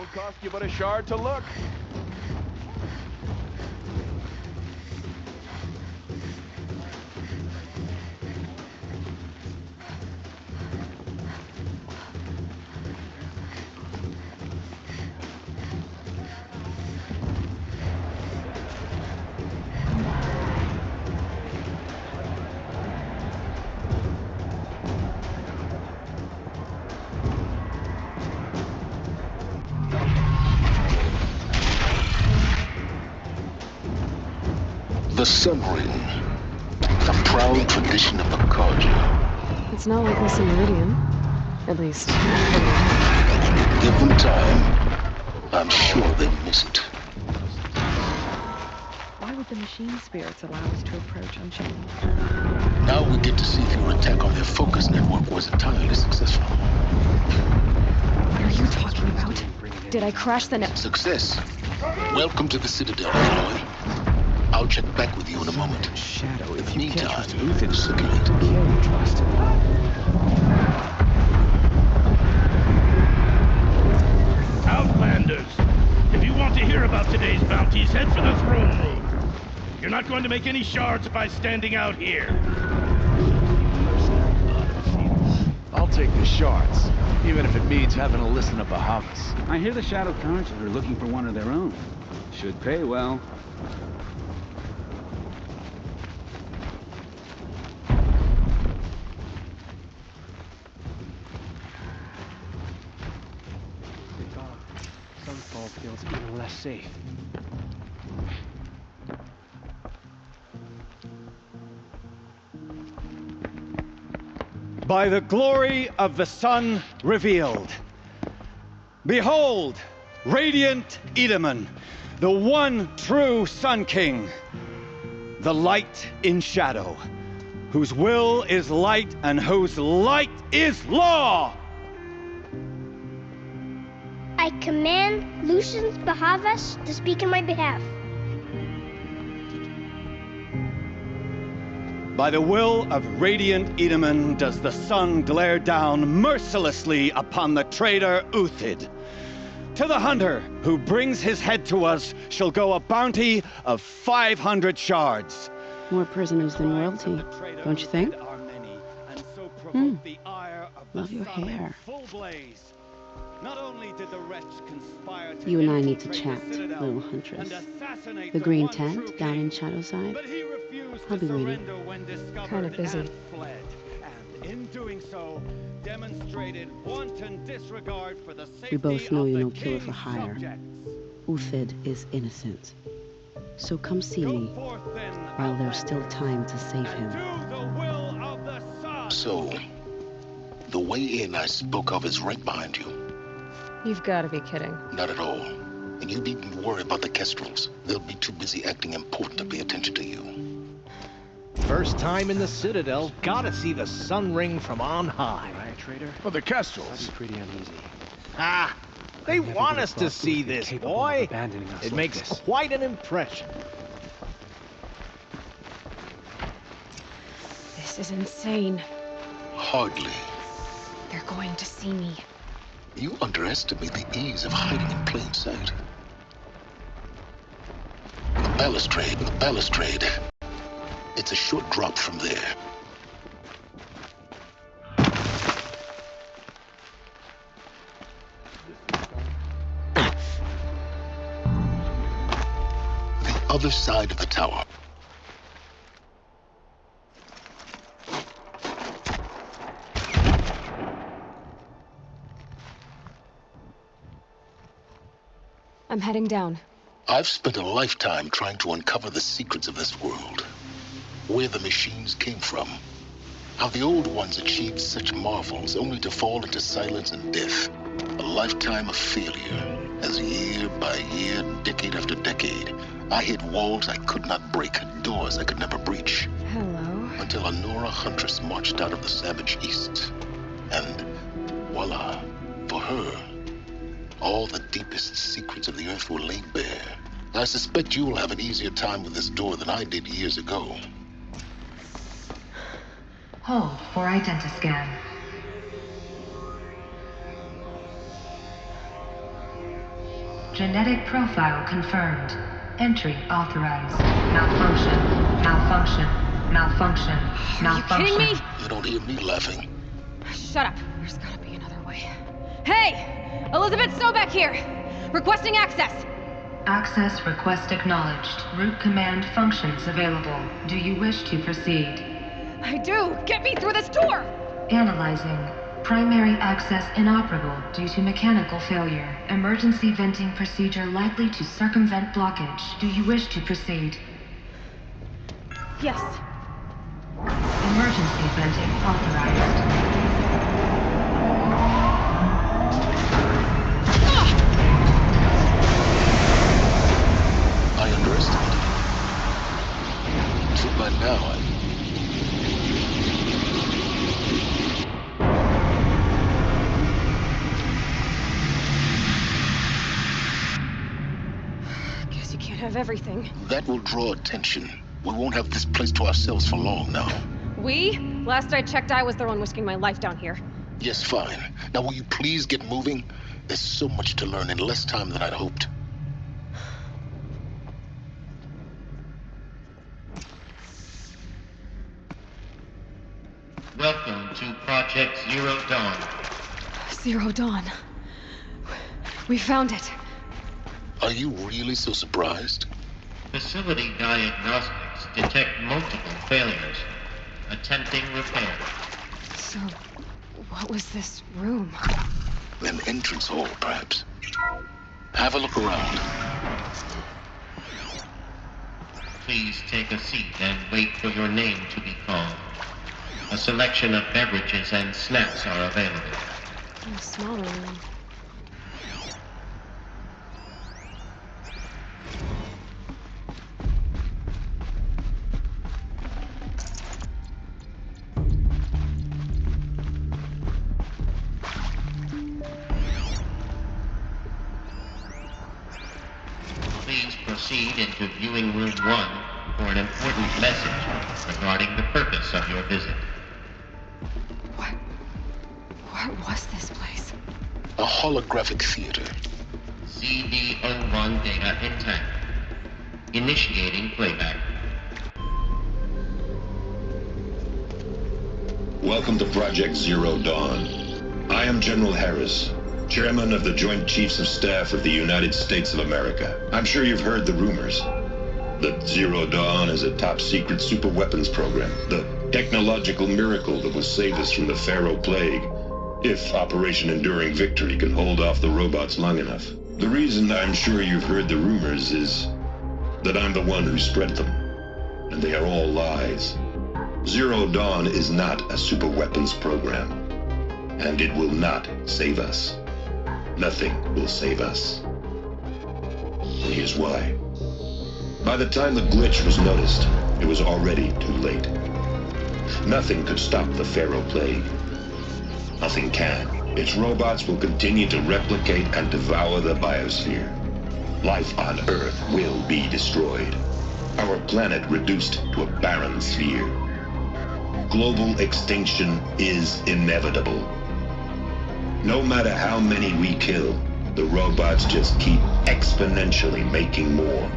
Won't cost you but a shard to look. The Sun Ring, a proud tradition of the Carja. It's not like this in Meridian. At least, Give them time. I'm sure they miss it. Why would the machine spirits allow us to approach Unchained? Now we get to see if your attack on their focus network was entirely successful. what are you talking about? Did I crash the net? Success. Welcome to the Citadel, Aloy. I'll check back with you in a moment. Shadow, In if the you can't trust meantime, Uther, circulate. can you trust? Outlanders! If you want to hear about today's bounties, head for the throne room. You're not going to make any shards by standing out here. I'll take the shards, even if it means having to listen to Bahavas. I hear the Shadow Carja are looking for one of their own. Should pay well. Sunfall feels even less safe. By the glory of the sun revealed. Behold, radiant Edaman, the one true Sun King, the light in shadow, whose will is light and whose light is law! I command Lucius Bahavas to speak in my behalf. By the will of radiant Edaman does the sun glare down mercilessly upon the traitor Uthid. To the hunter who brings his head to us shall go a bounty of 500 shards. More prisoners than royalty, don't you think? Love your hair. Not only did the wretch conspire to You and I infiltrate need to the chat, Citadel little huntress. and assassinate The green one tent true down king, in Shadowside. but he refused I'll to be waiting. surrender when discovered Kinda busy. and fled. And in doing so, demonstrated wanton disregard for the safety We both know of you're the no killer king's for hire. subjects. Uthid is innocent. So come see Go me forth then, while there's outlanders, still time to save and him. do the will of the sun. So, the way in I spoke of is right behind you. You've got to be kidding. Not at all. And you needn't worry about the Kestrels. They'll be too busy acting important to pay attention to you. First time in the Citadel, gotta see the Sun Ring from on high. Right, traitor? For the I'd Kestrels. be pretty uneasy. Ah, they I never want would've us to thought see we'd be this, capable of boy. abandoning us It like makes this. quite an impression. This is insane. Hardly. They're going to see me. You underestimate the ease of hiding in plain sight. The balustrade. It's a short drop from there. The other side of the tower. I'm heading down. I've spent a lifetime trying to uncover the secrets of this world. Where the machines came from. How the old ones achieved such marvels only to fall into silence and death. A lifetime of failure. As year by year, decade after decade, I hit walls I could not break, doors I could never breach. Hello. Until a Nora huntress marched out of the savage east. And voila, for her, all the deepest secrets of the earth were laid bare. I suspect you'll have an easier time with this door than I did years ago. Hold for identiscan. Genetic profile confirmed. Entry authorized. Malfunction. Malfunction. Malfunction. Malfunction. Are you kidding me? You don't hear me laughing. Shut up. There's gotta be another way. Hey! Elizabeth Snowbeck here! Requesting access! Access request acknowledged. Root command functions available. Do you wish to proceed? I do! Get me through this door! Analyzing. Primary access inoperable due to mechanical failure. Emergency venting procedure likely to circumvent blockage. Do you wish to proceed? Yes. Emergency venting authorized. I underestimated you. So by now, Guess you can't have everything. that will draw attention. We won't have this place to ourselves for long now. We? Last I checked, I was the one risking my life down here. Yes, fine. Now will you please get moving? There's so much to learn in less time than I'd hoped. Welcome to Project Zero Dawn. Zero Dawn. We found it. Are you really so surprised? Facility diagnostics detect multiple failures. Attempting repair. So, what was this room? An entrance hall, perhaps. Have a look around. Please take a seat and wait for your name to be called. A selection of beverages and snacks are available. A smaller room. Please proceed into viewing room 1 for an important message regarding the purpose of your visit. What was this place? A holographic theater. CV-01 data intact. Initiating playback. Welcome to Project Zero Dawn. I am General Harris, Chairman of the Joint Chiefs of Staff of the United States of America. I'm sure you've heard the rumors that Zero Dawn is a top-secret superweapons program, the technological miracle that will save us from the Pharaoh Plague, if Operation Enduring Victory can hold off the robots long enough. The reason I'm sure you've heard the rumors is that I'm the one who spread them, and they are all lies. Zero Dawn is not a superweapons program, and it will not save us. Nothing will save us. And here's why. By the time the glitch was noticed, it was already too late. Nothing could stop the Pharaoh Plague. Nothing can. Its robots will continue to replicate and devour the biosphere. Life on Earth will be destroyed. Our planet reduced to a barren sphere. Global extinction is inevitable. No matter how many we kill, the robots just keep exponentially making more.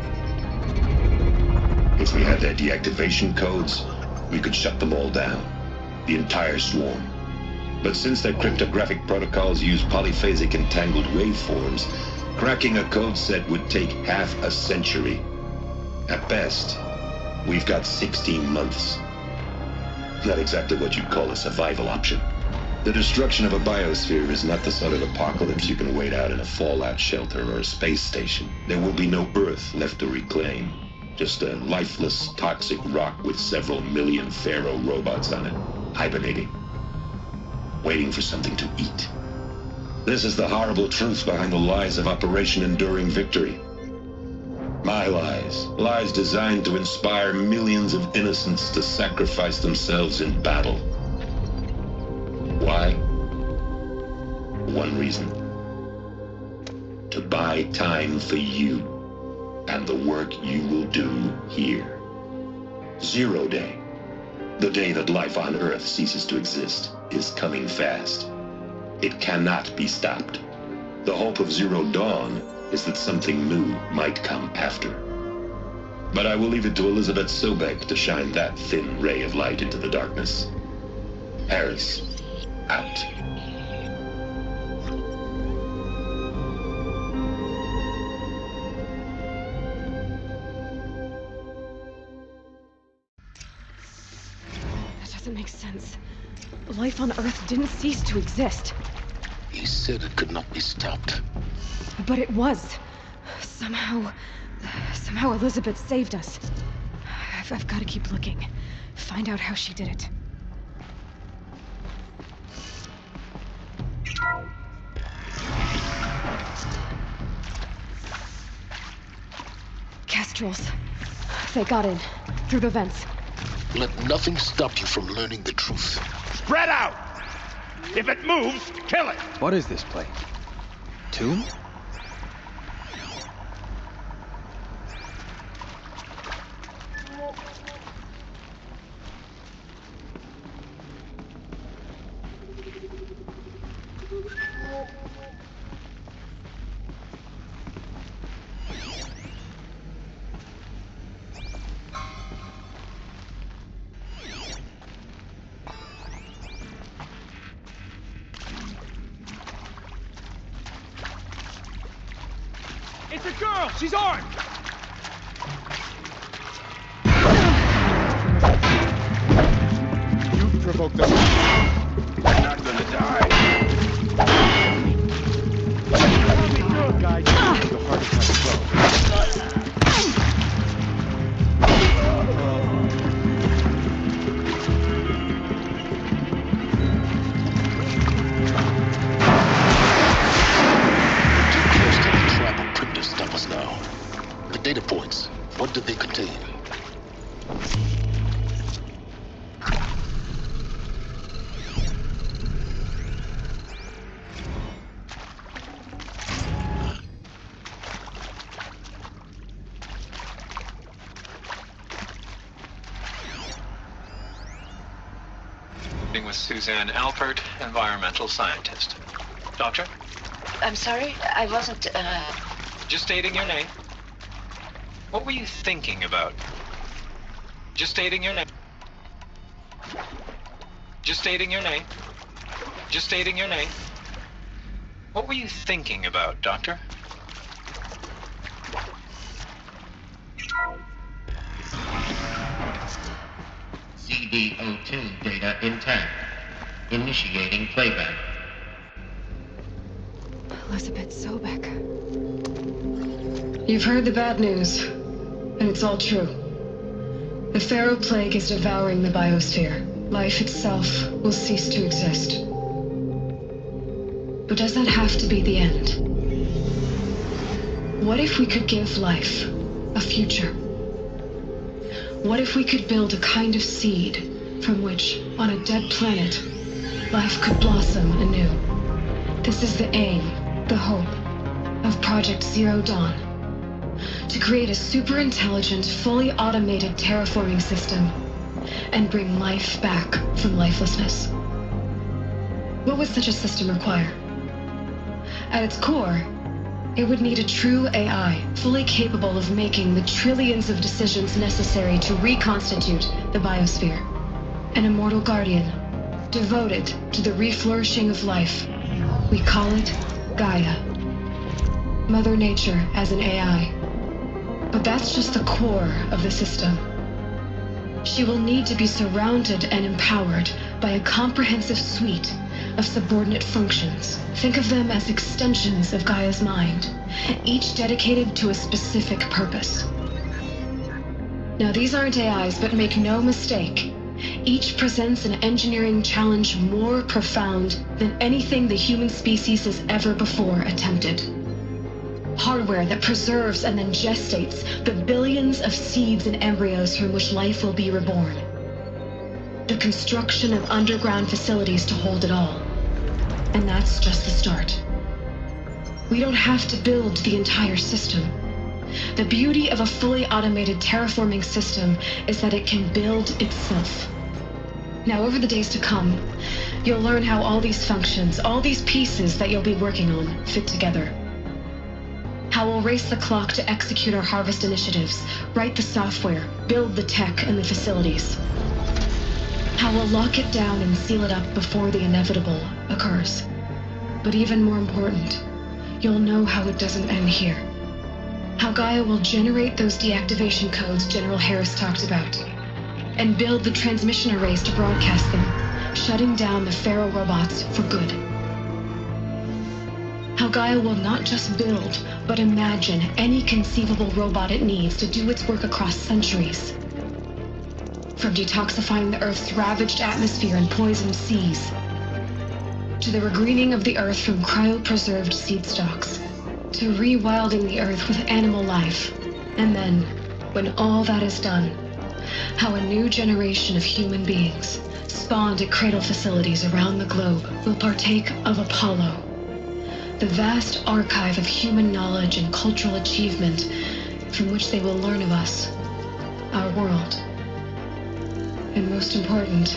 If we had their deactivation codes, we could shut them all down. The entire swarm. But since their cryptographic protocols use polyphasic entangled waveforms, cracking a code set would take half a century. At best, we've got 16 months. Not exactly what you'd call a survival option. The destruction of a biosphere is not the sort of apocalypse you can wait out in a fallout shelter or a space station. There will be no Earth left to reclaim. Just a lifeless, toxic rock with several million Pharaoh robots on it, hibernating, waiting for something to eat. This is the horrible truth behind the lies of Operation Enduring Victory. My lies. Lies designed to inspire millions of innocents to sacrifice themselves in battle. Why? One reason. To buy time for you and the work you will do here. Zero Day, the day that life on Earth ceases to exist, is coming fast. It cannot be stopped. The hope of Zero Dawn is that something new might come after. But I will leave it to Elizabeth Sobek to shine that thin ray of light into the darkness. Harris, out. That doesn't make sense. Life on Earth didn't cease to exist. He said it could not be stopped. But it was. Somehow Elizabeth saved us. I've got to keep looking. Find out how she did it. Kestrels. They got in. Through the vents. Let nothing stop you from learning the truth. Spread out! If it moves, kill it! What is this place? Tomb? It's a girl! She's armed! You provoked us. I'm not gonna die! Help me through it, guys. The heart attack slow. Stop us now. The data points, what did they contain? With Suzanne Alpert, environmental scientist. Doctor? I'm sorry, I wasn't, Just stating your name. What were you thinking about? Just stating your name. Just stating your name. Just stating your name. What were you thinking about, Doctor? CD02 data intact. Initiating playback. Elizabeth Sobek. You've heard the bad news, and it's all true. The Pharaoh Plague is devouring the biosphere. Life itself will cease to exist. But does that have to be the end? What if we could give life a future? What if we could build a kind of seed from which, on a dead planet, life could blossom anew? This is the aim, the hope, of Project Zero Dawn. To create a super-intelligent, fully automated terraforming system and bring life back from lifelessness. What would such a system require? At its core, it would need a true AI, fully capable of making the trillions of decisions necessary to reconstitute the biosphere. An immortal guardian, devoted to the reflourishing of life. We call it Gaia. Mother Nature as an AI. But that's just the core of the system. She will need to be surrounded and empowered by a comprehensive suite of subordinate functions. Think of them as extensions of Gaia's mind, each dedicated to a specific purpose. Now, these aren't AIs, but make no mistake, each presents an engineering challenge more profound than anything the human species has ever before attempted. Hardware that preserves and then gestates the billions of seeds and embryos from which life will be reborn. The construction of underground facilities to hold it all. And that's just the start. We don't have to build the entire system. The beauty of a fully automated terraforming system is that it can build itself. Now, over the days to come, you'll learn how all these functions, all these pieces that you'll be working on, fit together. How we'll race the clock to execute our harvest initiatives, write the software, build the tech and the facilities. How we'll lock it down and seal it up before the inevitable occurs. But even more important, you'll know how it doesn't end here. How Gaia will generate those deactivation codes General Harris talked about, and build the transmission arrays to broadcast them, shutting down the Pharaoh robots for good. How Gaia will not just build, but imagine any conceivable robot it needs to do its work across centuries. From detoxifying the Earth's ravaged atmosphere and poisoned seas, to the regreening of the Earth from cryopreserved seed stalks, to rewilding the Earth with animal life. And then, when all that is done, how a new generation of human beings, spawned at cradle facilities around the globe, will partake of Apollo, the vast archive of human knowledge and cultural achievement from which they will learn of us, our world. And most important,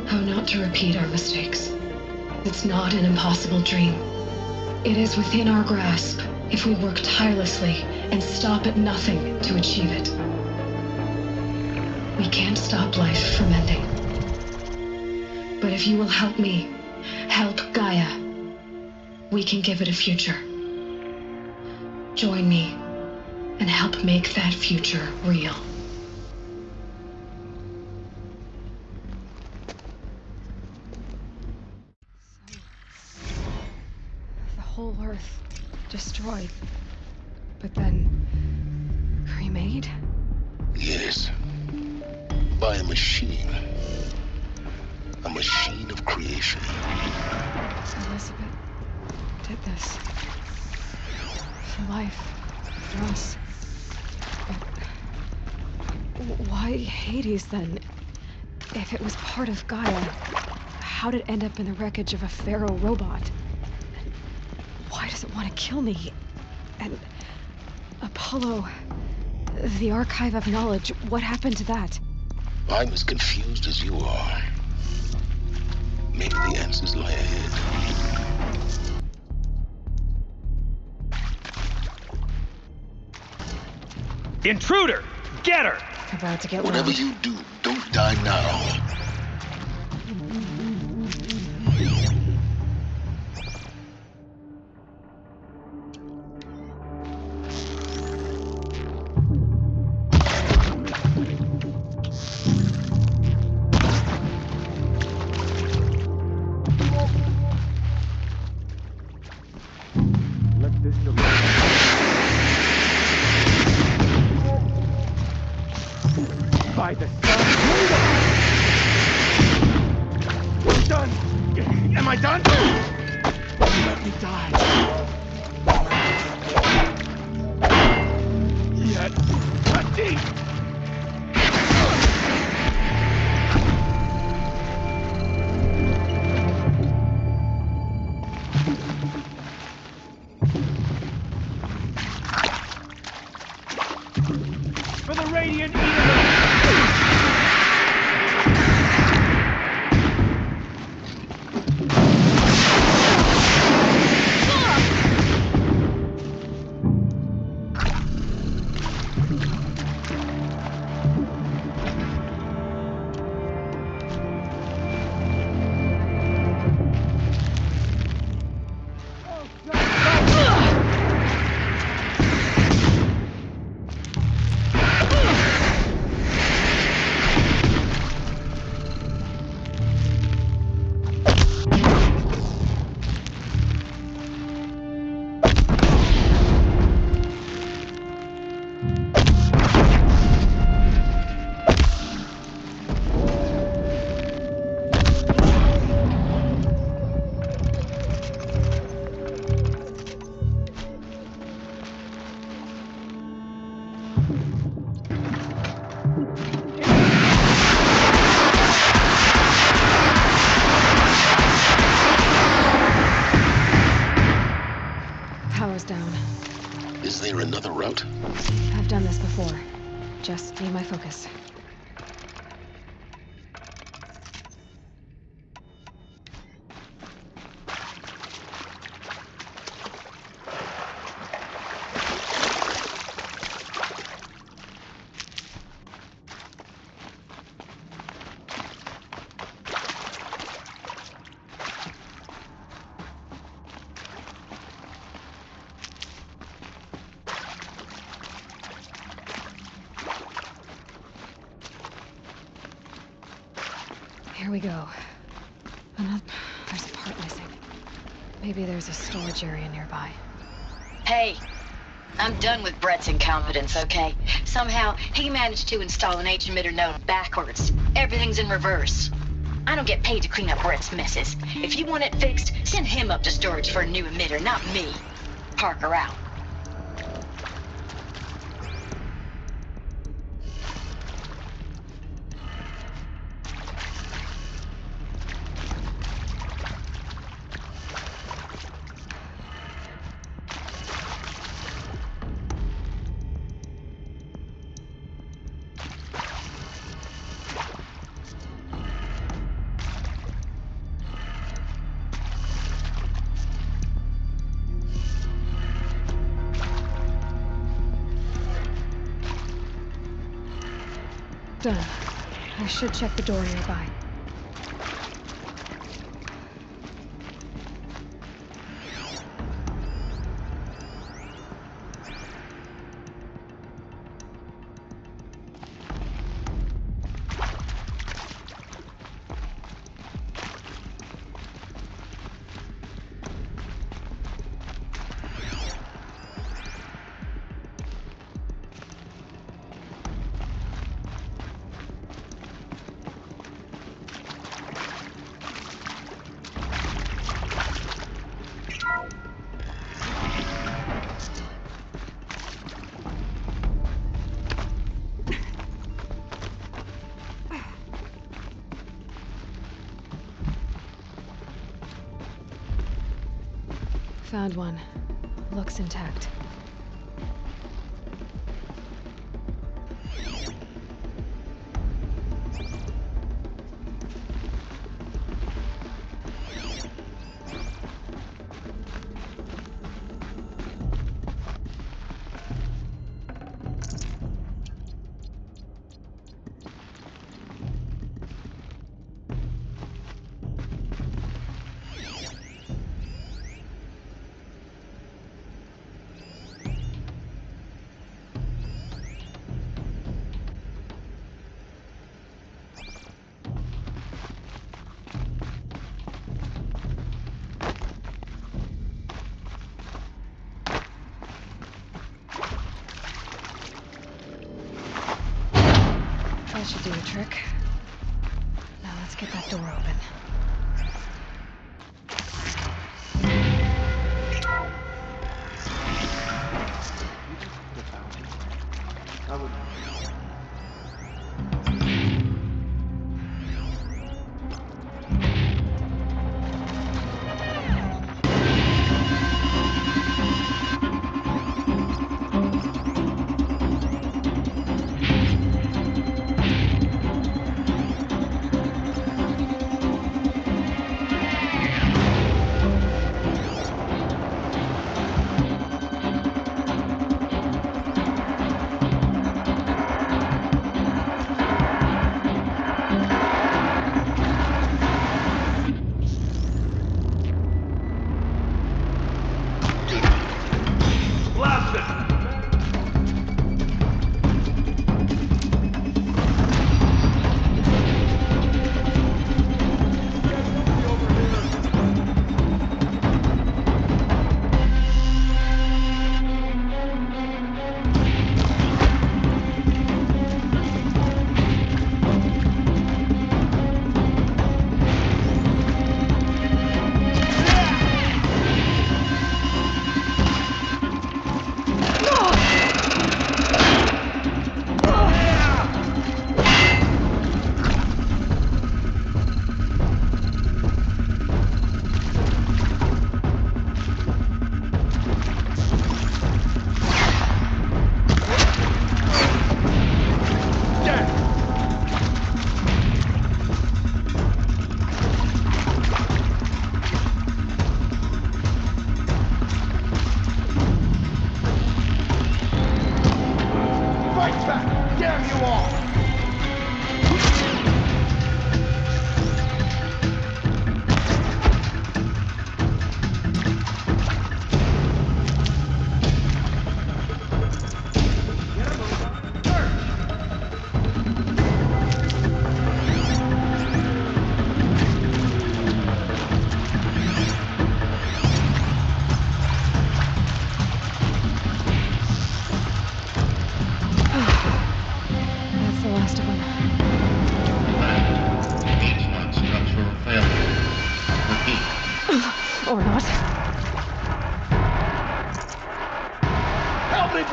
how not to repeat our mistakes. It's not an impossible dream. It is within our grasp if we work tirelessly and stop at nothing to achieve it. We can't stop life from ending. But if you will help me, help Gaia, we can give it a future. Join me and help make that future real. The whole Earth destroyed, but then remade? Yes. By a machine. A machine of creation. Elizabeth did this. For life. For us. But why Hades then? If it was part of Gaia, how'd it end up in the wreckage of a Pharaoh robot? And why does it want to kill me? And Apollo, the archive of knowledge, what happened to that? I'm as confused as you are. Maybe the answers lie ahead. Intruder! Get her! About to get Whatever loud. you do, don't die now. Let this by the sun. I'm done. Am I done? Let me die. Yet, cut deep. For the Radiant Power's down. Is there another route? I've done this before. Just need my focus. we go. There's a part missing. Maybe there's a storage area nearby. Hey, I'm done with Brett's incompetence, okay? Somehow, he managed to install an H-emitter node backwards. Everything's in reverse. I don't get paid to clean up Brett's messes. If you want it fixed, send him up to storage for a new emitter, not me. Parker out. Done. I should check the door nearby. Found one. Looks intact. That should do the trick. Now let's get that door open.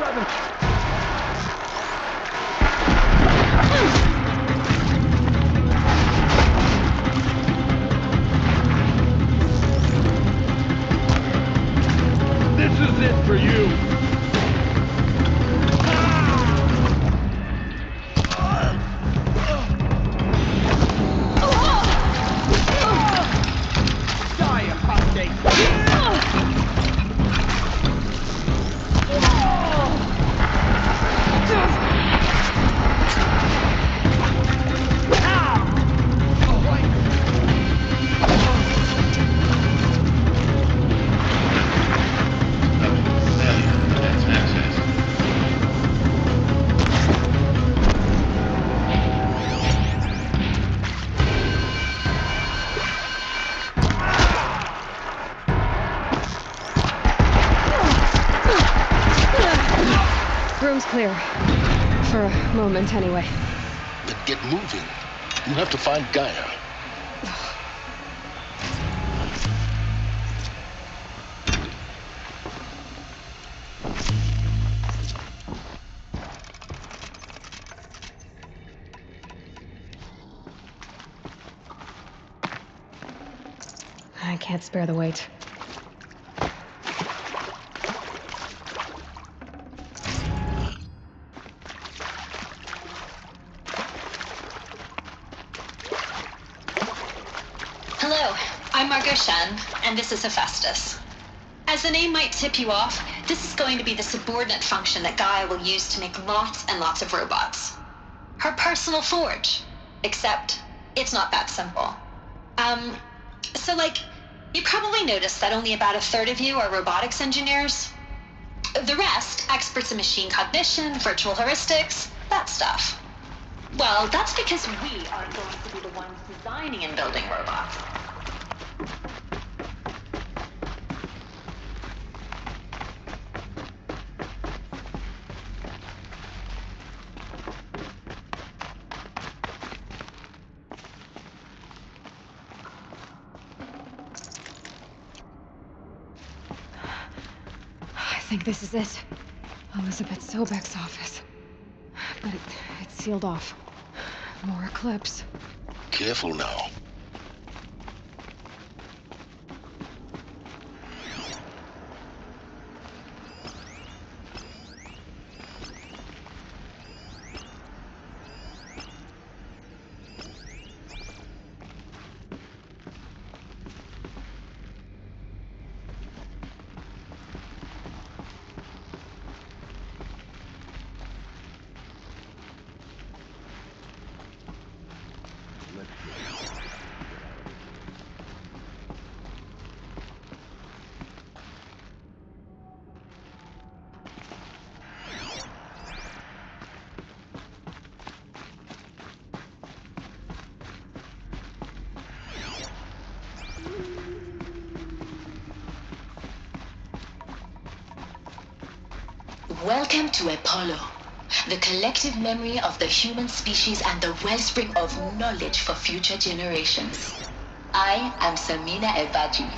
driving. This is it for you. Die, apostate! That's access. Room's clear. For a moment, anyway. Then get moving. You have to find Gaia. I can't spare the weight. Hello, I'm Margot Shen, and this is Hephaestus. As the name might tip you off, this is going to be the subordinate function that Gaia will use to make lots and lots of robots. Her personal forge. Except, it's not that simple. So you probably noticed that only about a third of you are robotics engineers. The rest, experts in machine cognition, virtual heuristics, that stuff. Well, that's because we aren't going to be the ones designing and building robots. I think this is it. Elizabeth Sobek's office. But it's sealed off. More eclipse. Careful now. Welcome to Apollo, the collective memory of the human species and the wellspring of knowledge for future generations. I am Samina Ebaji.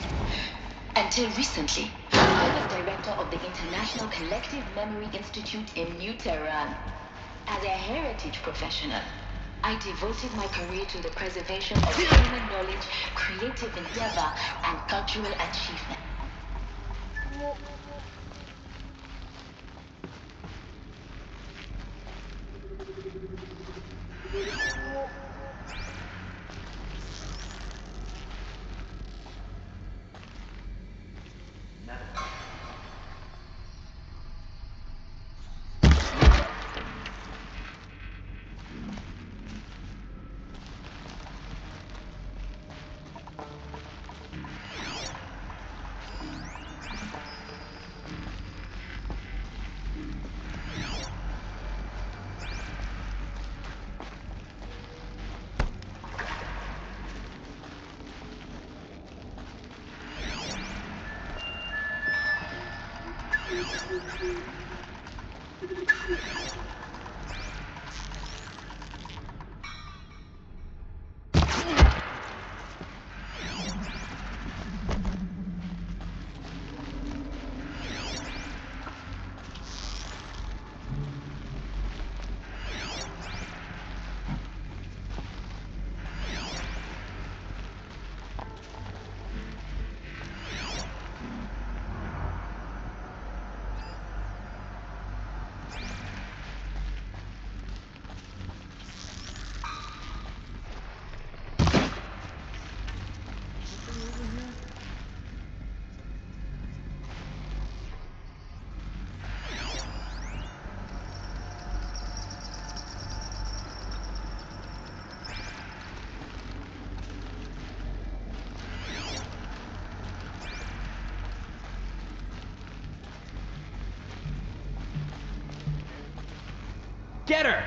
Until recently, I was director of the International Collective Memory Institute in New Tehran. As a heritage professional, I devoted my career to the preservation of human knowledge, creative endeavor, and cultural achievement. Get her!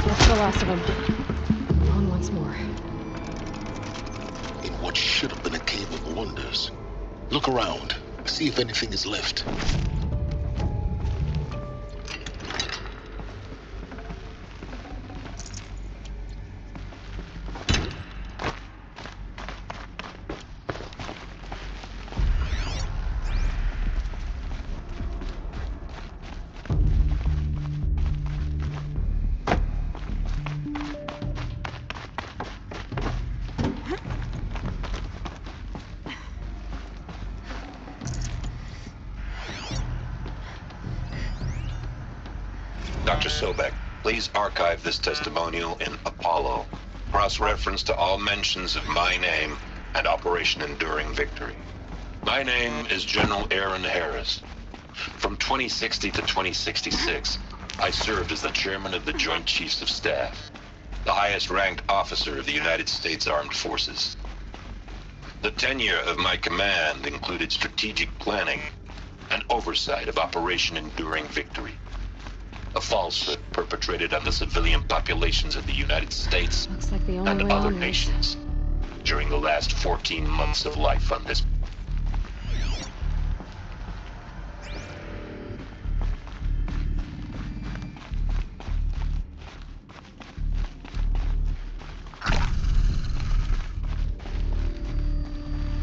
That's the last of them. On once more. In what should have been a cave of wonders. Look around. See if anything is left. Dr. Sobek, please archive this testimonial in Apollo. Cross-reference to all mentions of my name and Operation Enduring Victory. My name is General Aaron Harris. From 2060 to 2066, I served as the chairman of the Joint Chiefs of Staff, the highest-ranked officer of the United States Armed Forces. The tenure of my command included strategic planning and oversight of Operation Enduring Victory, a falsehood perpetrated on the civilian populations of the United States Looks like the only and way other on is. nations during the last 14 months of life on this.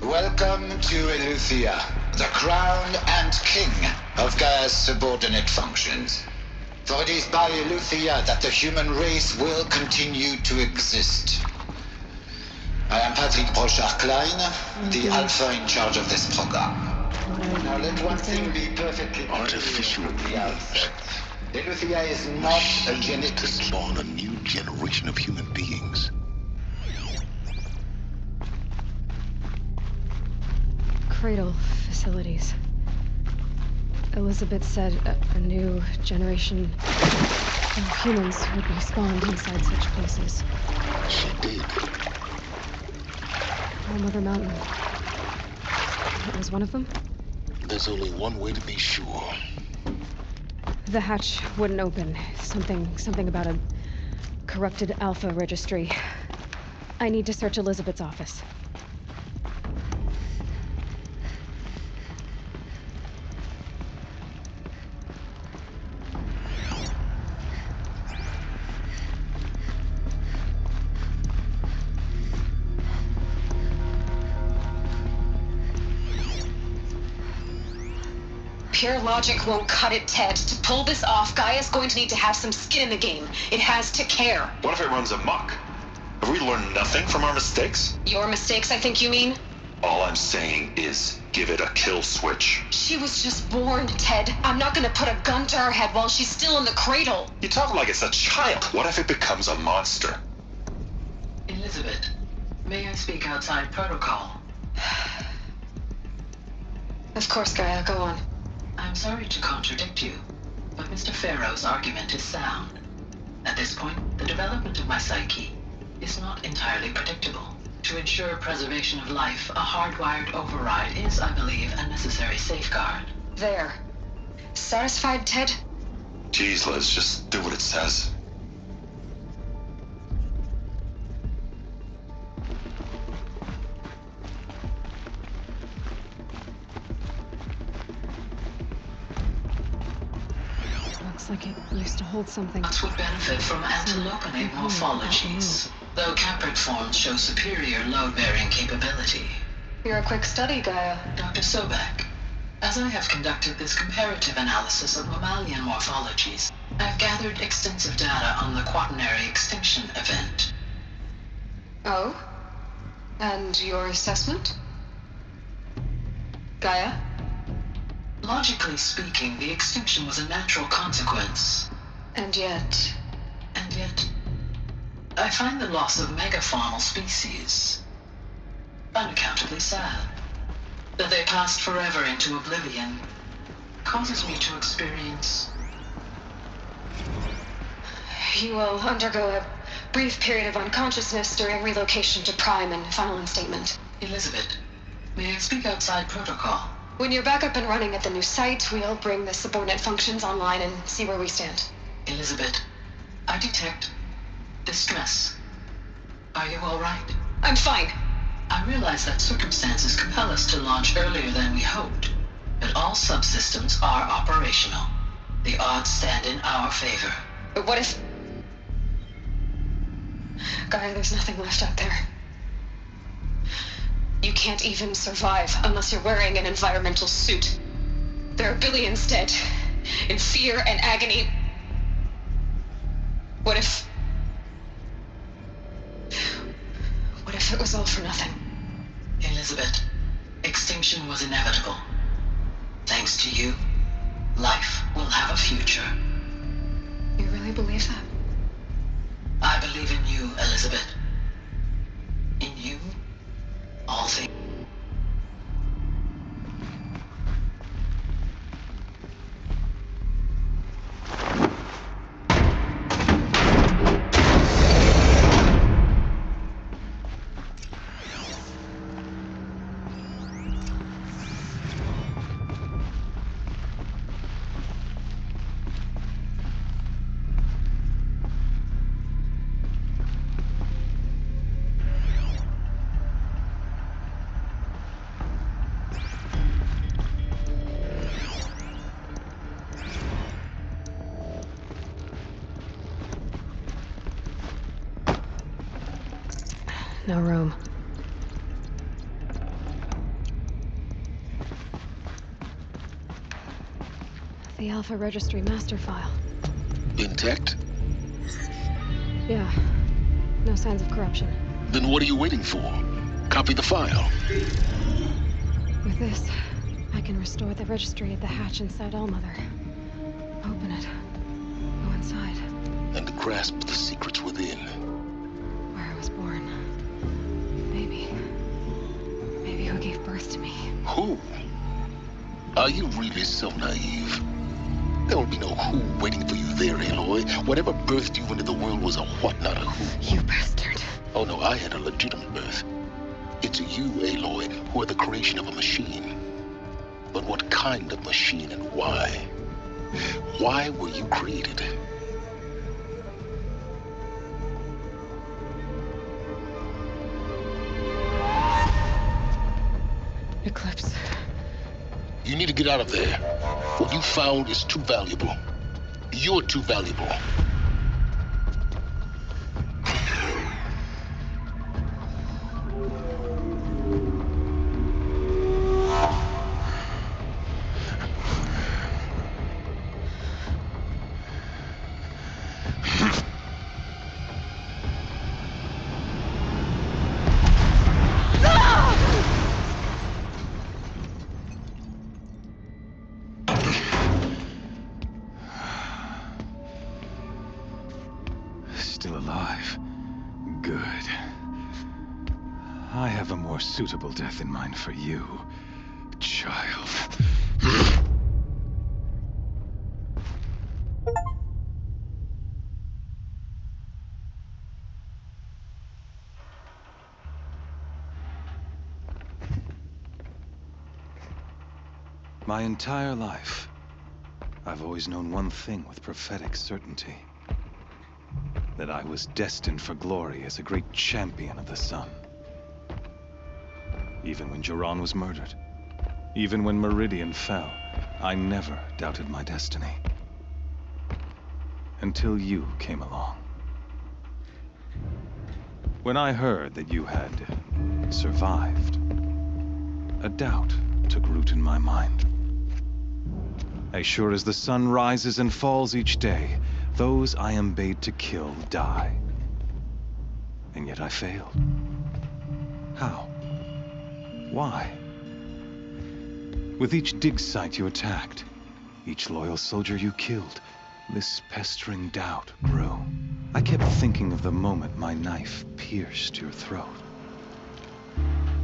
Welcome to Eleuthia, the crown and king of Gaia's subordinate functions. For it is by Eleuthia that the human race will continue to exist. I am Patrick Brochard-Klein, the Alpha in charge of this program. Now let one thing be perfectly clear Artificial from the beings. outset. Eleuthia is not a genetic... to spawn a new generation of human beings. Cradle facilities. Elizabeth said a new generation of humans would be spawned inside such places. She did. All Mother Mountain. It was one of them? There's only one way to be sure. The hatch wouldn't open. Something about a corrupted Alpha registry. I need to search Elizabeth's office. Pure logic won't cut it, Ted. To pull this off, Gaia's going to need to have some skin in the game. It has to care. What if it runs amok? Have we learned nothing from our mistakes? Your mistakes, I think you mean? All I'm saying is, give it a kill switch. She was just born, Ted. I'm not gonna put a gun to her head while she's still in the cradle. You talk like it's a child. What if it becomes a monster? Elizabeth, may I speak outside protocol? Of course, Gaia, go on. I'm sorry to contradict you, but Mr. Farrow's argument is sound. At this point, the development of my psyche is not entirely predictable. To ensure preservation of life, a hardwired override is, I believe, a necessary safeguard. There. Satisfied, Ted? Jeez, Liz, just do what it says. Looks like it used to hold something. Plants would benefit from antilopenate morphologies, though caprid forms show superior load-bearing capability. You're a quick study, Gaia. Dr. Sobek, as I have conducted this comparative analysis of mammalian morphologies, I've gathered extensive data on the quaternary extinction event. Oh? And your assessment? Gaia? Logically speaking, the extinction was a natural consequence. And yet, I find the loss of megafaunal species unaccountably sad. That they passed forever into oblivion causes me to experience... You will undergo a brief period of unconsciousness during relocation to Prime and final instatement. Elizabeth, may I speak outside protocol? When you're back up and running at the new site, we'll bring the subordinate functions online and see where we stand. Elizabeth, I detect distress. Are you all right? I'm fine. I realize that circumstances compel us to launch earlier than we hoped, but all subsystems are operational. The odds stand in our favor. But what if... Gaia, there's nothing left out there. You can't even survive unless you're wearing an environmental suit. There are billions dead, in fear and agony. What if it was all for nothing? Elizabeth, extinction was inevitable. Thanks to you, life will have a future. You really believe that? I believe in you, Elizabeth. In you, all things. No room. The Alpha Registry master file. Intact? Yeah. No signs of corruption. Then what are you waiting for? Copy the file. With this, I can restore the registry at the hatch inside Allmother. Open it. Go inside. And grasp the secrets within. Where I was born. Maybe who gave birth to me. Who? Are you really so naive? There will be no who waiting for you there, Aloy. Whatever birthed you into the world was a what, not a who. You bastard. Oh no, I had a legitimate birth. It's you, Aloy, who are the creation of a machine. But what kind of machine and why? Why were you created? Eclipse. You need to get out of there. What you found is too valuable. You're too valuable. Still alive. Good. I have a more suitable death in mind for you, child. My entire life, I've always known one thing with prophetic certainty. That I was destined for glory as a great champion of the sun. Even when Jiran was murdered, even when Meridian fell, I never doubted my destiny. until you came along. When I heard that you had survived, a doubt took root in my mind. As sure as the sun rises and falls each day, those I am bade to kill die. And yet I failed. How? Why? With each dig site you attacked, each loyal soldier you killed, this pestering doubt grew. I kept thinking of the moment my knife pierced your throat.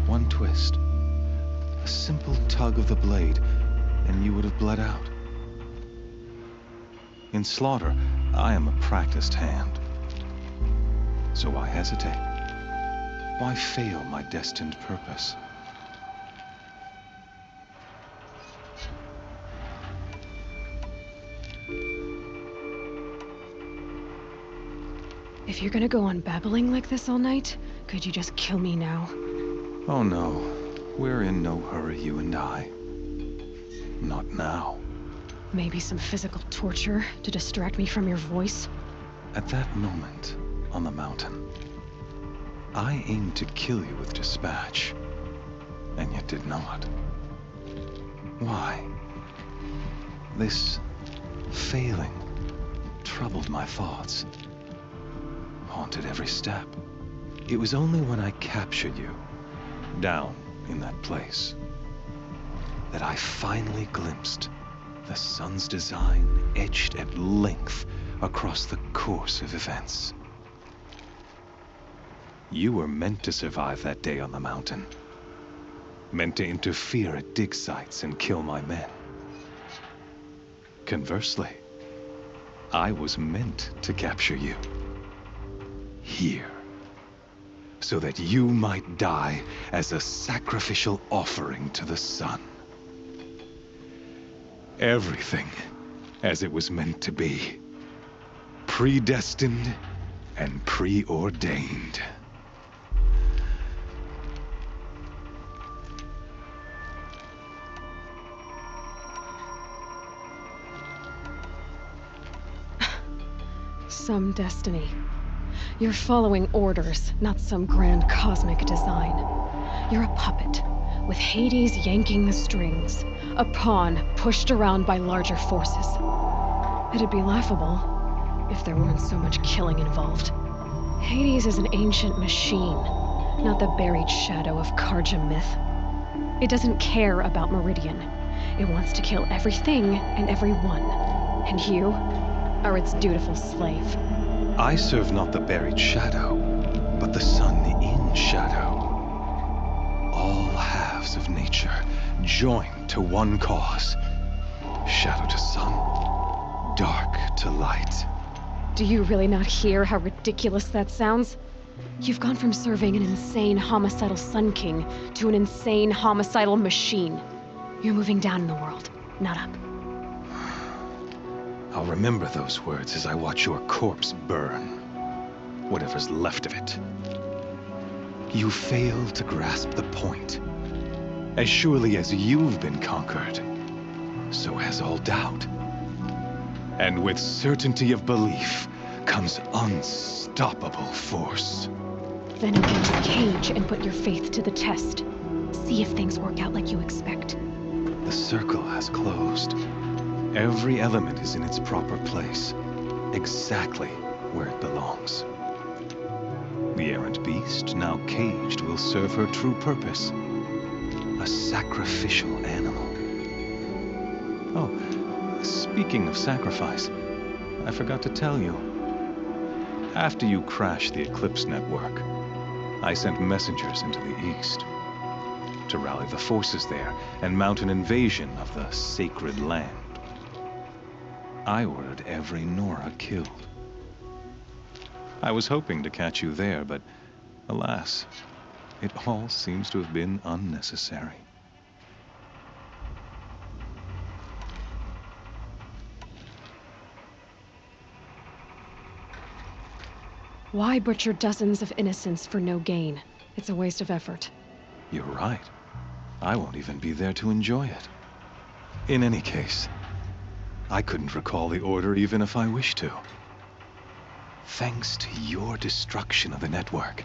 One twist, a simple tug of the blade, and you would have bled out. In slaughter, I am a practiced hand. So why hesitate? Why fail my destined purpose? If you're gonna go on babbling like this all night, could you just kill me now? Oh no, we're in no hurry, you and I. Not now. Maybe some physical torture to distract me from your voice? At that moment, on the mountain, I aimed to kill you with dispatch, and yet did not. Why? This failing troubled my thoughts, haunted every step. It was only when I captured you, down in that place, that I finally glimpsed the sun's design etched at length across the course of events. You were meant to survive that day on the mountain. Meant to interfere at dig sites and kill my men. Conversely, I was meant to capture you. Here. So that you might die as a sacrificial offering to the sun. Everything as it was meant to be. Predestined and preordained. Some destiny. You're following orders, not some grand cosmic design. You're a puppet, with Hades yanking the strings, a pawn pushed around by larger forces. It'd be laughable if there weren't so much killing involved. Hades is an ancient machine, not the buried shadow of Karja myth. It doesn't care about Meridian. It wants to kill everything and everyone. And you are its dutiful slave. I serve not the buried shadow, but the sun in shadow. All halves of nature joined to one cause. Shadow to sun, dark to light. Do you really not hear how ridiculous that sounds? You've gone from serving an insane homicidal Sun King to an insane homicidal machine. You're moving down in the world, not up. I'll remember those words as I watch your corpse burn. Whatever's left of it. You fail to grasp the point. As surely as you've been conquered, so has all doubt. And with certainty of belief comes unstoppable force. Then engage the cage and put your faith to the test. See if things work out like you expect. The circle has closed. Every element is in its proper place, exactly where it belongs. The errant beast, now caged, will serve her true purpose. A sacrificial animal. Oh, speaking of sacrifice, I forgot to tell you. After you crashed the Eclipse network, I sent messengers into the east to rally the forces there and mount an invasion of the sacred land. I ordered every Nora killed. I was hoping to catch you there, but alas, it all seems to have been unnecessary. Why butcher dozens of innocents for no gain? It's a waste of effort. You're right. I won't even be there to enjoy it. In any case, I couldn't recall the order even if I wished to. Thanks to your destruction of the network,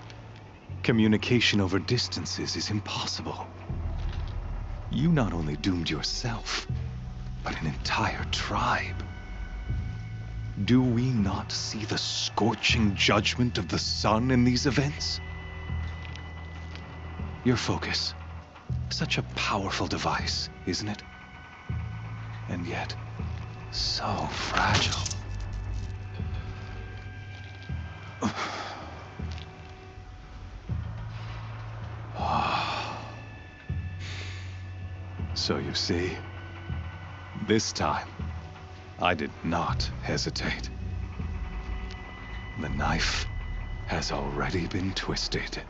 communication over distances is impossible. You not only doomed yourself, but an entire tribe. Do we not see the scorching judgment of the sun in these events? Your focus, such a powerful device, isn't it? And yet, so fragile. So you see, this time, I did not hesitate. The knife has already been twisted.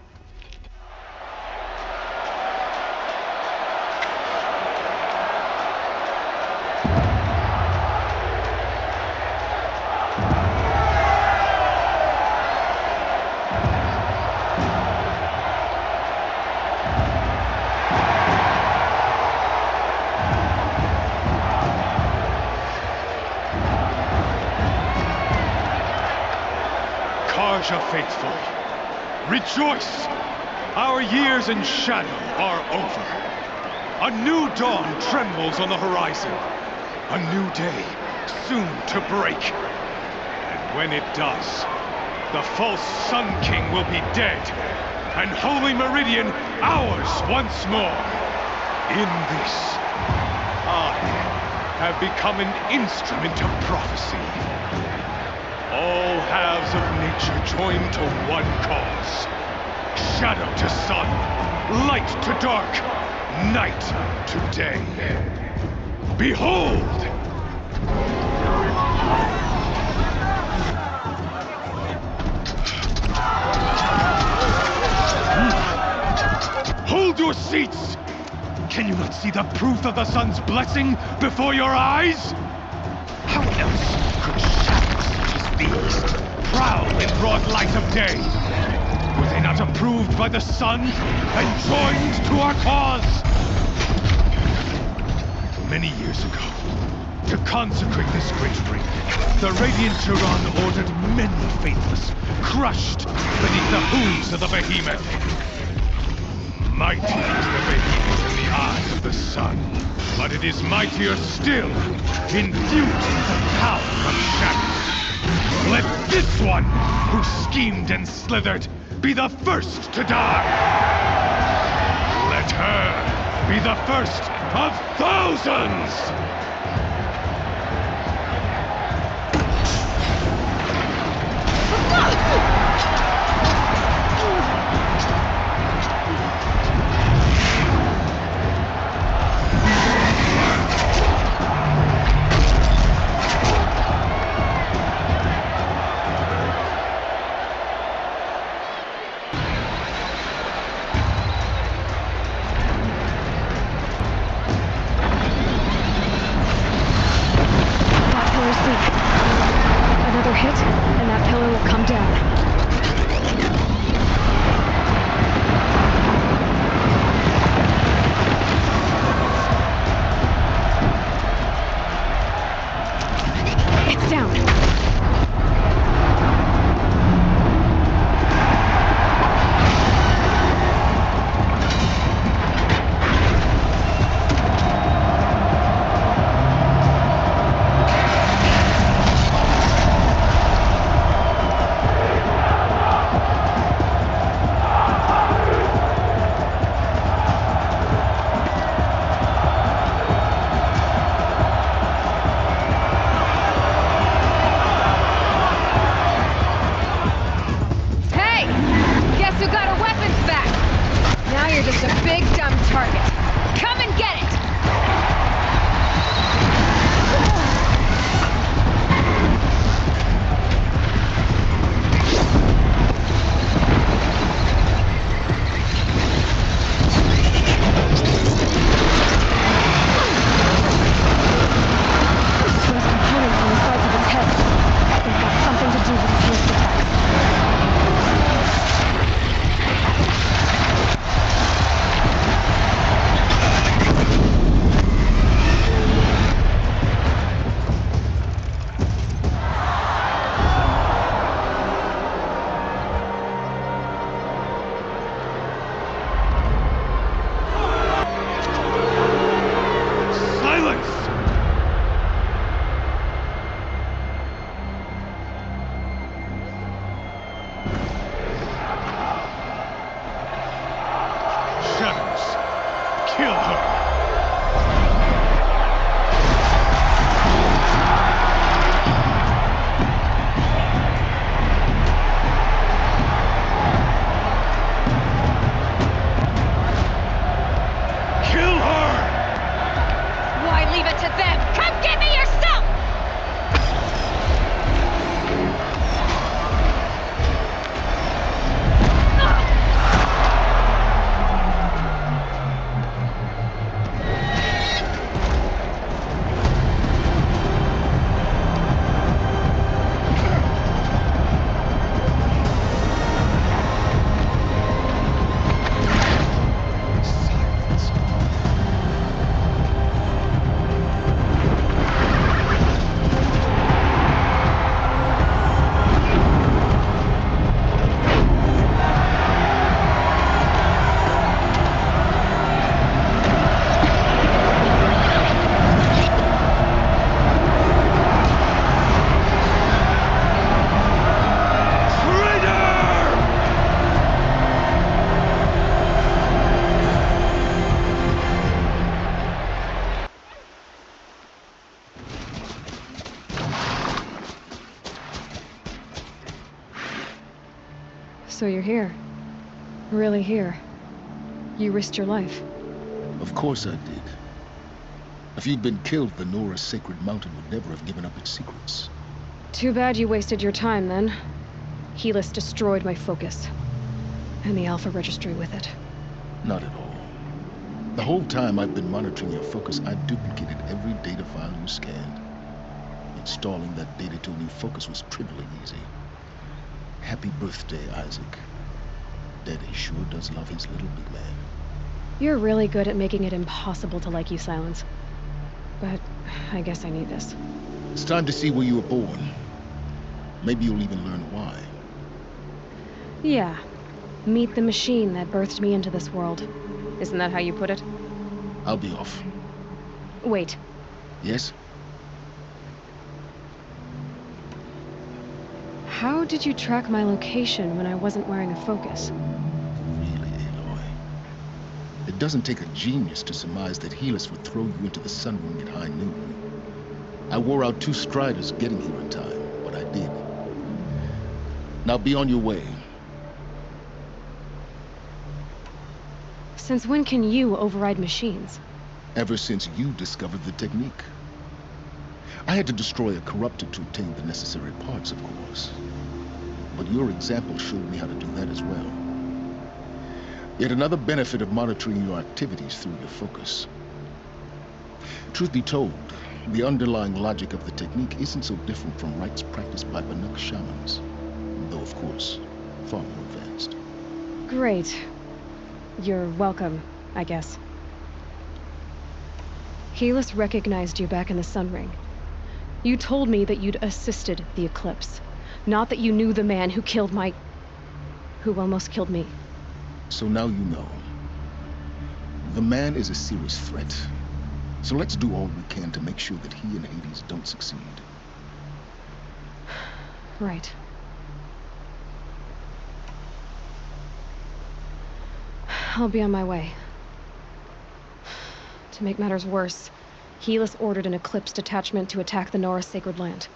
Karja faithful, rejoice! Our years in shadow are over. A new dawn trembles on the horizon. A new day soon to break. And when it does, the false Sun King will be dead, and Holy Meridian ours once more. In this, I have become an instrument of prophecy. All halves of nature join to one cause. Shadow to sun, light to dark, night to day. Behold! Hold your seats! Can you not see the proof of the sun's blessing before your eyes? How else could shadows such as these prowl in broad light of day? Were they not approved by the sun and joined to our cause? Many years ago, to consecrate this great ring, the Radiant Turan ordered many faithless, crushed beneath the hooves of the behemoth. Mighty is the behemoth in the eyes of the sun, but it is mightier still, infused with the power of shadow. Let this one, who schemed and slithered, be the first to die. Let her be the first of thousands! Another hit, and that pillar will come down. It's down. So you're here. Really here. You risked your life. Of course I did. If you'd been killed, the Nora Sacred Mountain would never have given up its secrets. Too bad you wasted your time, then. Helis destroyed my focus. And the Alpha Registry with it. Not at all. The whole time I've been monitoring your focus, I've duplicated every data file you scanned. Installing that data to a new focus was trivially easy. Happy birthday, Isaac. Daddy sure does love his little big man. You're really good at making it impossible to like you, Silence. But I guess I need this. It's time to see where you were born. Maybe you'll even learn why. Yeah. Meet the machine that birthed me into this world. Isn't that how you put it? I'll be off. Wait. Yes? How did you track my location when I wasn't wearing a focus? Really, Aloy? It doesn't take a genius to surmise that Helis would throw you into the Sun Ring at high noon. I wore out 2 striders getting here in time, but I did. Now be on your way. Since when can you override machines? Ever since you discovered the technique. I had to destroy a corruptor to obtain the necessary parts, of course. But your example showed me how to do that as well. Yet another benefit of monitoring your activities through your focus. Truth be told, the underlying logic of the technique isn't so different from rites practiced by Banuk shamans, though of course, far more advanced. Great. You're welcome, I guess. Helis recognized you back in the Sun Ring. You told me that you'd assisted the Eclipse, not that you knew the man who killed who almost killed me. So now you know. The man is a serious threat. So let's do all we can to make sure that he and Hades don't succeed. Right. I'll be on my way. To make matters worse, Helis ordered an Eclipse detachment to attack the Nora Sacred Land.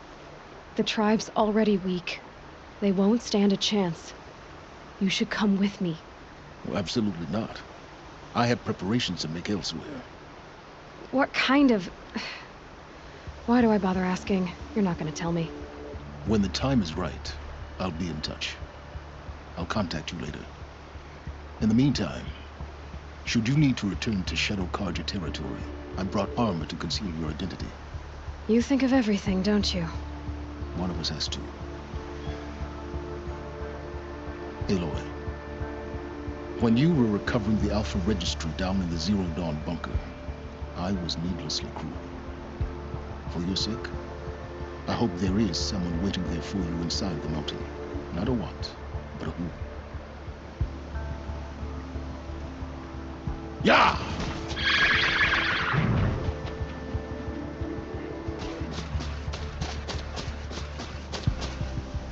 The tribe's already weak. They won't stand a chance. You should come with me. Well, absolutely not. I have preparations to make elsewhere. What kind of... Why do I bother asking? You're not gonna tell me. When the time is right, I'll be in touch. I'll contact you later. In the meantime, should you need to return to Shadow Carja territory, I brought armor to conceal your identity. You think of everything, don't you? One of us has to. Aloy, when you were recovering the Alpha Registry down in the Zero Dawn bunker, I was needlessly cruel. For your sake, I hope there is someone waiting there for you inside the mountain. Not a what, but a who. Yeah!